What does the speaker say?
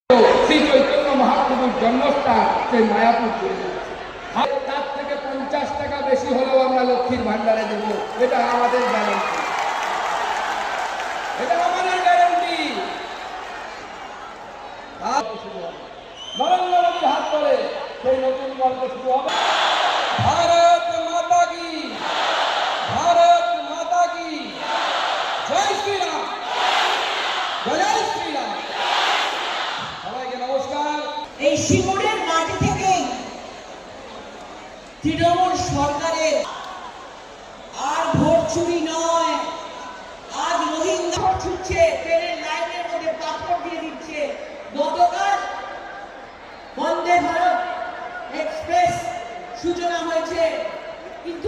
শ্রী চৈতন্য মহাপ্রভুর জন্মস্থান সেই মায়াপুর চলে যাচ্ছে। তার থেকে 50 টাকা বেশি হলেও আমরা লক্ষ্মীর ভান্ডারে দেব, এটা আমাদের গ্যারান্টি, এটা আমাদের গ্যারান্টি। নরেন্দ্র মোদীর হাত ধরে সেই নতুন গল্প শুরু হবে। ভারত মাতা কি, ভারত মাতা কি, জয় শ্রীরাম, জয় শ্রীরাম। সবাইকে নমস্কার। এই শিমুরের মাটি থেকে তৃণমূল সরকারের আর ভোট চুরি নয়, আজ রোহিঙ্গা ভোট ছুটছে, ট্রেনের লাইনের মধ্যে পাথর দিয়ে দিচ্ছে। গতকাল বন্দে ভারত এক্সপ্রেস সূচনা হয়েছে, কিন্তু